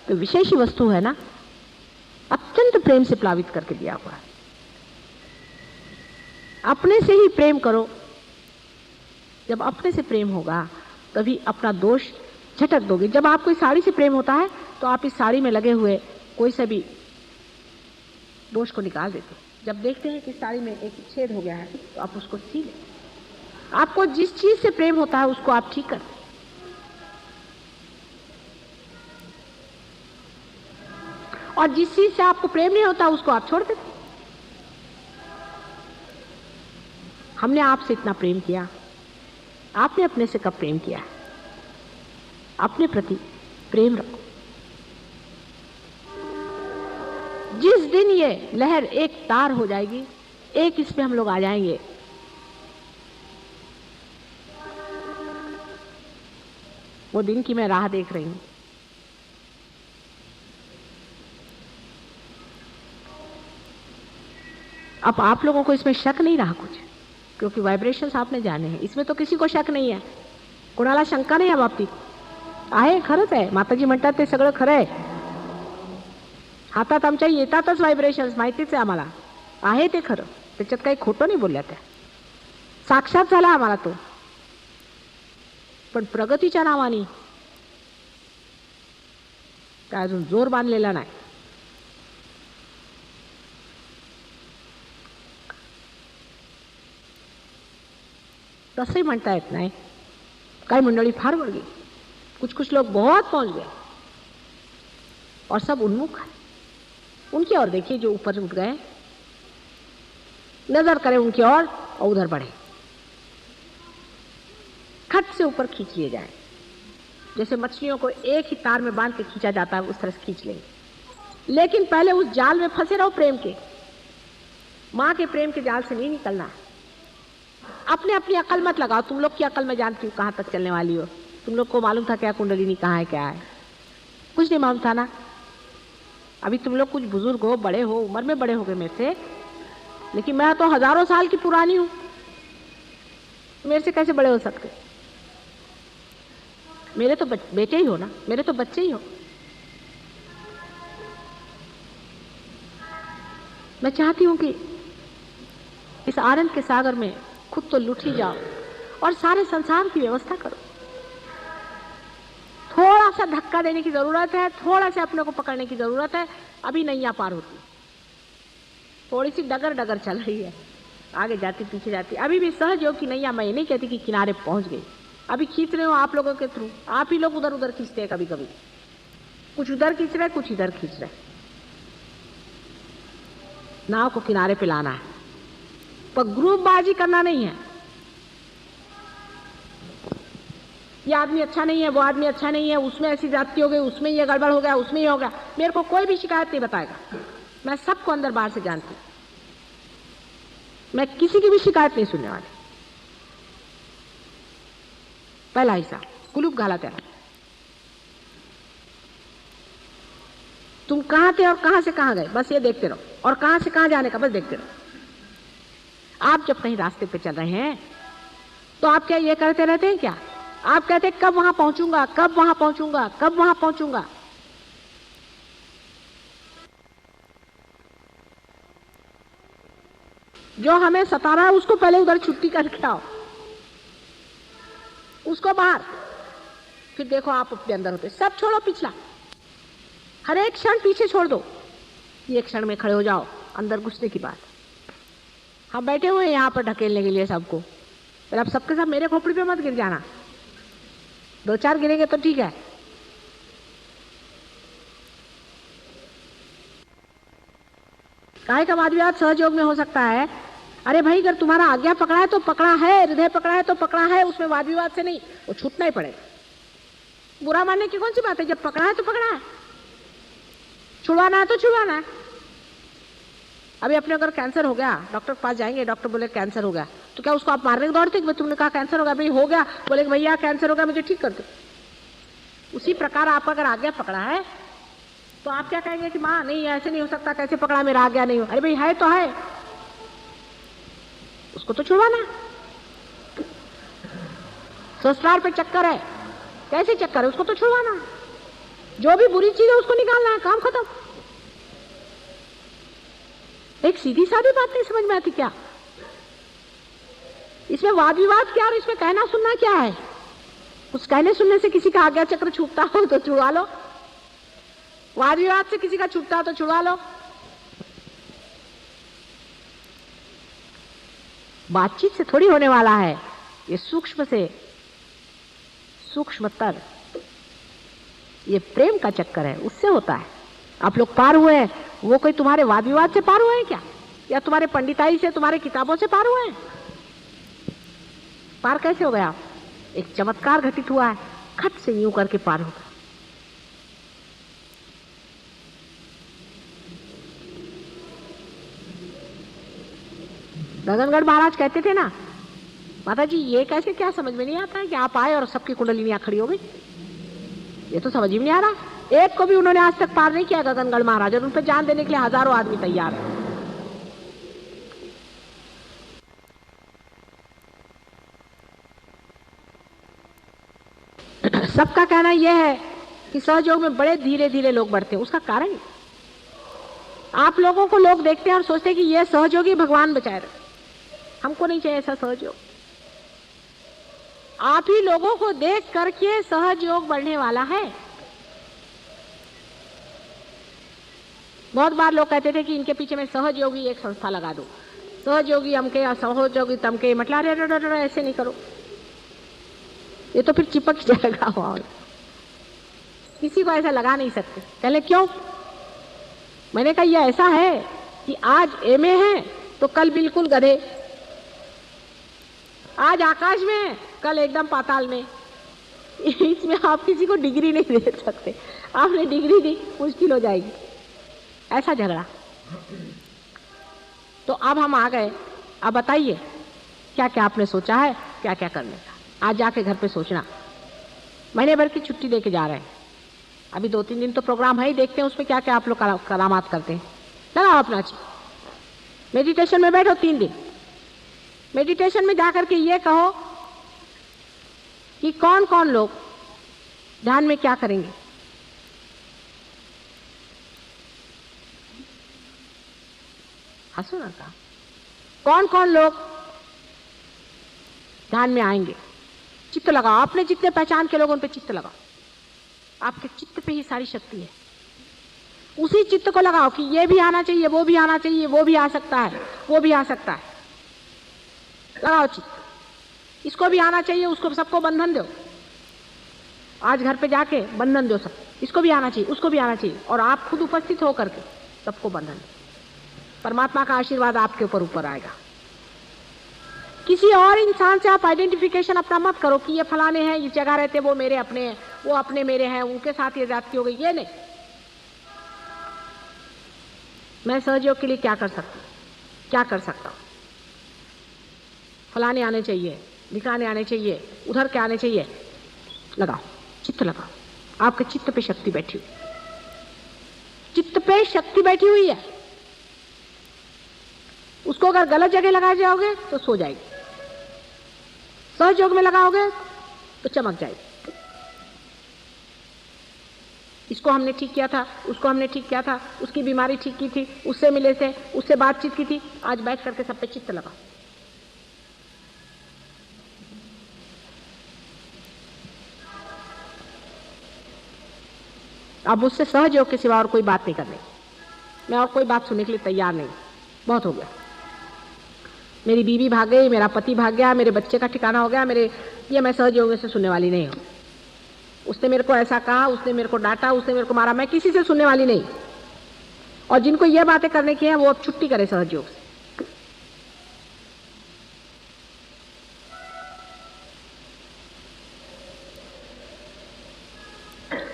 तो विशेष वस्तु है ना, अत्यंत प्रेम से प्लावित करके दिया हुआ है। अपने से ही प्रेम करो। जब अपने से प्रेम होगा तभी अपना दोष झटक दोगे। जब आपको इस साड़ी से प्रेम होता है तो आप इस साड़ी में लगे हुए कोई से भी दोष को निकाल देते हैं। जब देखते हैं कि साड़ी में एक छेद हो गया है तो आप उसको सी लेते। आपको जिस चीज से प्रेम होता है उसको आप ठीक करते हैं। और जिस चीज से आपको प्रेम नहीं होता उसको आप छोड़ देते। हमने आपसे इतना प्रेम किया, आपने अपने से कब प्रेम किया? अपने प्रति प्रेम रखो। जिस दिन ये लहर एक तार हो जाएगी, एक इसमें हम लोग आ जाएंगे, वो दिन की मैं राह देख रही हूं। अब आप लोगों को इसमें शक नहीं रहा कुछ, क्योंकि वाइब्रेशंस आपने जाने हैं, इसमें तो किसी को शक नहीं है, कोणाला शंका नाही या बाबतीत आहे. खरंच आहे, माताजी म्हणतात ते सगळं खरं आहे. हातात आमच्या येतातच व्हायब्रेशन्स, माहितीच आहे आम्हाला, आहे ते खरं, त्याच्यात काही खोटं नाही बोलल्या त्या, साक्षात झाला आम्हाला तो. पण प्रगतीच्या नावाने काय अजून जोर बांधलेला नाही. तसंही म्हणता येत नाही. काही मंडळी फार बढ़ गई, कुछ लोग बहुत पहुंच गए और सब उन्मुख है. उनकी ओर देखिए जो ऊपर उठ गए, नजर करें उनकी ओर और उधर बढ़े, खट से ऊपर खींच लिए जाए. जैसे मछलियों को एक ही तार में बांध के खींचा जाता है, उस तरह से खींच लेंगे. लेकिन पहले उस जाल में फंसे रहो, प्रेम के, माँ के प्रेम के जाल से नहीं निकलना. अपने अपनी अकल मत लगाओ. तुम लोग की अकल में जानती हूँ कहाँ तक चलने वाली हो. तुम लोग को मालूम था क्या कुंडलिनी कहाँ है, क्या है? कुछ नहीं मालूम था ना. अभी तुम लोग कुछ बुजुर्ग हो, बड़े हो, उम्र में बड़े हो गए मेरे से, लेकिन मैं तो हजारों साल की पुरानी हूँ. मेरे से कैसे बड़े हो सकते? मेरे तो बेटे ही हो ना, मेरे तो बच्चे ही हो. मैं चाहती हूँ कि इस आनंद के सागर में खुद तो लुट ही जाओ और सारे संसार की व्यवस्था करो. थोड़ा सा धक्का देने की जरूरत है, थोड़ा सा अपने को पकड़ने की जरूरत है. अभी नैया पार होती, थोड़ी सी डगर डगर चल रही है, आगे जाती पीछे जाती. अभी भी सहज योग की नैया, मैं ये नहीं कहती कि किनारे पहुंच गई. अभी खींच रहे हो आप लोगों के थ्रू. आप ही लोग उधर उधर खींचते हैं, कभी कभी कुछ उधर खींच रहे, कुछ इधर खींच रहे. नाव को किनारे पे लाना है, पर ग्रुपबाजी करना नहीं है. ये आदमी अच्छा नहीं है, वो आदमी अच्छा नहीं है, उसमें ऐसी जाति हो गई, उसमें ये गड़बड़ हो गया, उसमें ये हो गया. मेरे को कोई भी शिकायत नहीं बताएगा. मैं सबको अंदर बाहर से जानती हूँ. मैं किसी की भी शिकायत नहीं सुनने वाली. पहला हिस्सा कुलूप घाला त्याला. तुम कहां थे और कहां से कहां गए, बस ये देखते रहो. और कहां से कहां जाने का बस देखते रहो. आप जब कहीं रास्ते पे चल रहे हैं तो आप क्या ये करते रहते हैं क्या? आप कहते हैं कब वहां पहुंचूंगा, कब वहां पहुंचूंगा, कब वहां पहुंचूंगा. जो हमें सता रहा है उसको पहले उधर छुट्टी करके आओ, उसको बाहर, फिर देखो आप अपने अंदर होते. सब छोड़ो पिछला, हर एक क्षण पीछे छोड़ दो. ये क्षण में खड़े हो जाओ अंदर घुसने की बात. हम बैठे हुए हैं यहाँ पर ढकेलने के लिए सबको, पर अब सबके सब मेरे खोपड़ी पे मत गिर जाना. 2-4 गिरेंगे तो ठीक है. काहे का वाद विवाद सहयोग में हो सकता है. अरे भाई, अगर तुम्हारा आज्ञा पकड़ा है तो पकड़ा है, हृदय पकड़ा है तो पकड़ा है, उसमें वाद विवाद से नहीं, वो छूटना ही पड़ेगा. बुरा मानने की कौन सी बात है? जब पकड़ा है तो पकड़ा है, छुड़वाना है तो छुड़वाना है. अभी अपने अगर कैंसर हो गया, डॉक्टर के पास जाएंगे, डॉक्टर बोले कैंसर हो गया, तो क्या उसको आप मारने के दौड़ते कि तुमने कहा कैंसर हो गया, भाई हो गया, बोले भैया कैंसर हो गया, मुझे ठीक कर दो. उसी प्रकार आप अगर आज्ञा पकड़ा है तो आप क्या कहेंगे कि माँ नहीं ऐसे नहीं हो सकता, कैसे पकड़ा, मेरा आज्ञा नहीं हो. अरे भाई है तो है, उसको तो छुड़वाना. ससुराल पे चक्कर है, कैसे चक्कर है, उसको तो छुड़वाना. जो भी बुरी चीज है उसको निकालना है, काम खत्म. एक सीधी सादी बात नहीं समझ में आती क्या? इसमें वाद विवाद क्या और इसमें कहना सुनना क्या है? कुछ कहने सुनने से किसी का आज्ञा चक्र छूटता हो तो छुड़वा लो, वाद विवाद से किसी का छूटता हो तो छुड़वा लो। बातचीत से थोड़ी होने वाला है, ये सूक्ष्म से सूक्ष्मतर, ये प्रेम का चक्कर है, उससे होता है। आप लोग पार हुए हैं, वो कोई तुम्हारे वाद विवाद से पार हुए हैं क्या, या तुम्हारे पंडिताई से, तुम्हारे किताबों से पार हुए हैं? पार कैसे हो गया? एक चमत्कार घटित हुआ है, खट से यूं करके पार हो गया। गगनगढ़ महाराज कहते थे ना, माता जी ये कैसे, क्या समझ में नहीं आता है कि आप आए और सबकी कुंडलिनियां खड़ी हो गई, ये तो समझ ही नहीं आ रहा। एक को भी उन्होंने आज तक पार नहीं किया गगनगढ़ महाराज, और उन पर जान देने के लिए हजारों आदमी तैयार है। सबका कहना यह है कि सहयोग में बड़े धीरे धीरे लोग बढ़ते हैं। उसका कारण आप लोगों को लोग देखते हैं और सोचते हैं कि यह सहयोगी भगवान बचाए रहे, हमको नहीं चाहिए ऐसा सहयोग। आप ही लोगों को देख करके सहयोग बढ़ने वाला है। बहुत बार लोग कहते थे कि इनके पीछे मैं सहयोगी एक संस्था लगा दूं, सहयोगी अमके या सहयोगी तमके, मतलब अरे ऐसे नहीं करो, ये तो फिर चिपक जाएगा। और किसी को ऐसा लगा नहीं सकते। पहले क्यों? मैंने कहा यह ऐसा है कि आज एमए है तो कल बिल्कुल गधे, आज आकाश में है कल एकदम पाताल में। इसमें आप किसी को डिग्री नहीं दे सकते, आपने डिग्री दी मुश्किल हो जाएगी। ऐसा झगड़ा। तो अब हम आ गए, अब बताइए क्या क्या आपने सोचा है, क्या क्या करने का। आज जाके घर पे सोचना। महीने भर की छुट्टी लेके जा रहे हैं, अभी 2-3 दिन तो प्रोग्राम है ही, देखते हैं उसमें क्या क्या आप लोग करामात करते हैं। लगाओ अपना चीज, मेडिटेशन में बैठो 3 दिन। मेडिटेशन में जाकर के ये कहो कि कौन कौन लोग ध्यान में क्या करेंगे। हंसो ना का, कौन कौन लोग ध्यान में आएंगे। चित्त लगाओ, आपने जितने पहचान के लोग उन पे चित्त लगाओ। आपके चित्त पे ही सारी शक्ति है। उसी चित्त को लगाओ कि ये भी आना चाहिए, वो भी आना चाहिए, वो भी आ सकता है, वो भी आ सकता है। लगाओ चित्त, इसको भी आना चाहिए, उसको, सबको बंधन दो। आज घर पे जाके बंधन दो सब, इसको भी आना चाहिए, उसको भी आना चाहिए, और आप खुद उपस्थित होकर के सबको बंधन दो। परमात्मा का आशीर्वाद आपके ऊपर आएगा। किसी और इंसान से आप आइडेंटिफिकेशन अपना मत करो कि ये फलाने हैं, इस जगह रहते, वो मेरे अपने हैं, वो अपने मेरे हैं, उनके साथ ये जाति हो गई, ये नहीं। मैं सहयोग के लिए क्या कर सकता हूँ, क्या कर सकता हूँ। फलाने आने चाहिए, दिखाने आने चाहिए, उधर के आने चाहिए। लगाओ चित्त, लगाओ। आपके चित्त पे शक्ति बैठी हुई, चित्त पे शक्ति बैठी हुई है। उसको अगर गलत जगह लगा जाओगे तो सो जाएगी, सहयोग में लगाओगे तो चमक जाएगी। इसको हमने ठीक किया था, उसको हमने ठीक किया था, उसकी बीमारी ठीक की थी, उससे मिले थे, उससे बातचीत की थी। आज बैठ करके सब पे चित्त लगाओ। अब मुझसे सहयोग के सिवा और कोई बात नहीं करनी। मैं और कोई बात सुनने के लिए तैयार नहीं, बहुत हो गया। मेरी बीवी भाग गई, मेरा पति भाग गया, मेरे बच्चे का ठिकाना हो गया, मेरे ये मैं सहयोग से सुनने वाली नहीं हूँ। उसने मेरे को ऐसा कहा, उसने मेरे को डांटा, उसने मेरे को मारा, मैं किसी से सुनने वाली नहीं। और जिनको ये बातें करने की है वो अब छुट्टी करे सहयोग से।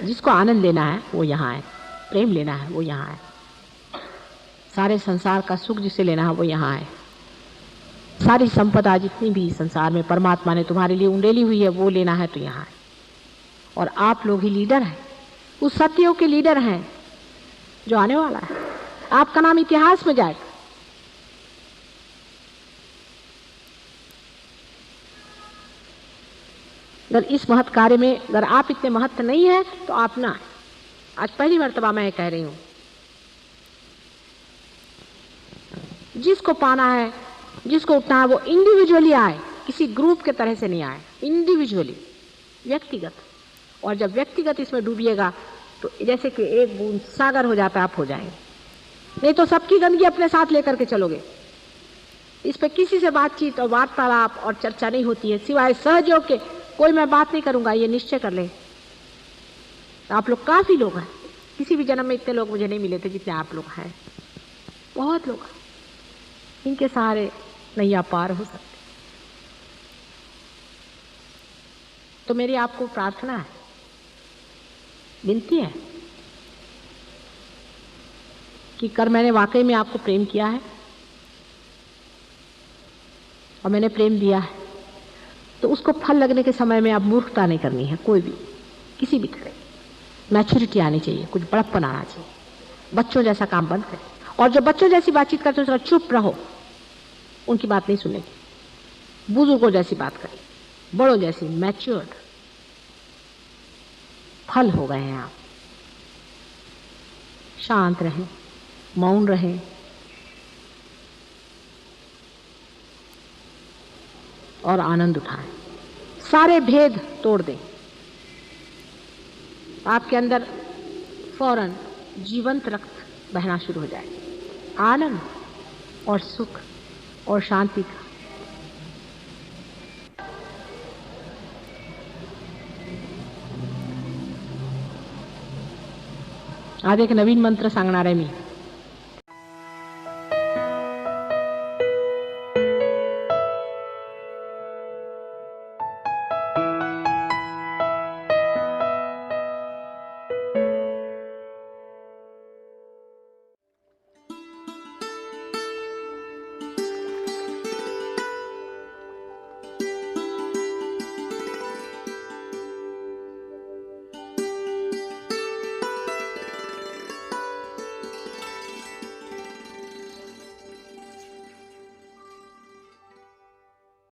जिसको आनंद लेना है वो यहाँ है, प्रेम लेना है वो यहाँ है, सारे संसार का सुख जिसे लेना है वो यहाँ है। सारी संपदा जितनी भी संसार में परमात्मा ने तुम्हारे लिए उंडेली हुई है वो लेना है तो यहाँ है। और आप लोग ही लीडर हैं, उस सत्यों के लीडर हैं जो आने वाला है। आपका नाम इतिहास में जाएगा। अगर इस महत् कार्य में अगर आप इतने महत्व नहीं है तो आप ना, आज पहली मर्तबा मैं कह रही हूं, जिसको पाना है, जिसको उठना है वो इंडिविजुअली आए, किसी ग्रुप के तरह से नहीं आए, इंडिविजुअली, व्यक्तिगत। और जब व्यक्तिगत इसमें डूबिएगा तो जैसे कि एक बूंद सागर हो जाता है, आप हो जाएंगे। नहीं तो सबकी गंदगी अपने साथ लेकर के चलोगे। इस पे किसी से बातचीत और वार्तालाप और चर्चा नहीं होती है, सिवाय सहयोग के कोई मैं बात नहीं करूंगा, ये निश्चय कर ले। आप लोग काफी लोग हैं, किसी भी जन्म में इतने लोग मुझे नहीं मिले थे जितने आप लोग हैं, बहुत लोग हैं। इनके सहारे नैया पार हो सकते। तो मेरी आपको प्रार्थना है, विनती है कि कर मैंने वाकई में आपको प्रेम किया है और मैंने प्रेम दिया है, तो उसको फल लगने के समय में अब मूर्खता नहीं करनी है। कोई भी, किसी भी तरह मैच्योरिटी आनी चाहिए, कुछ बड़प्पन आना चाहिए। बच्चों जैसा काम बंद करें, और जो बच्चों जैसी बातचीत करते हो चुप रहो, उनकी बात नहीं सुनेगी। बुजुर्गों जैसी बात करें, बड़ों जैसी, मैच्योर्ड। फल हो गए हैं आप। शांत रहें, मौन रहें, और आनंद उठाएं। सारे भेद तोड़ दें। आपके अंदर फौरन जीवंत रक्त बहना शुरू हो जाए, आनंद और सुख और शांती का। आज एक नवीन मंत्र सांगणार आहे मी.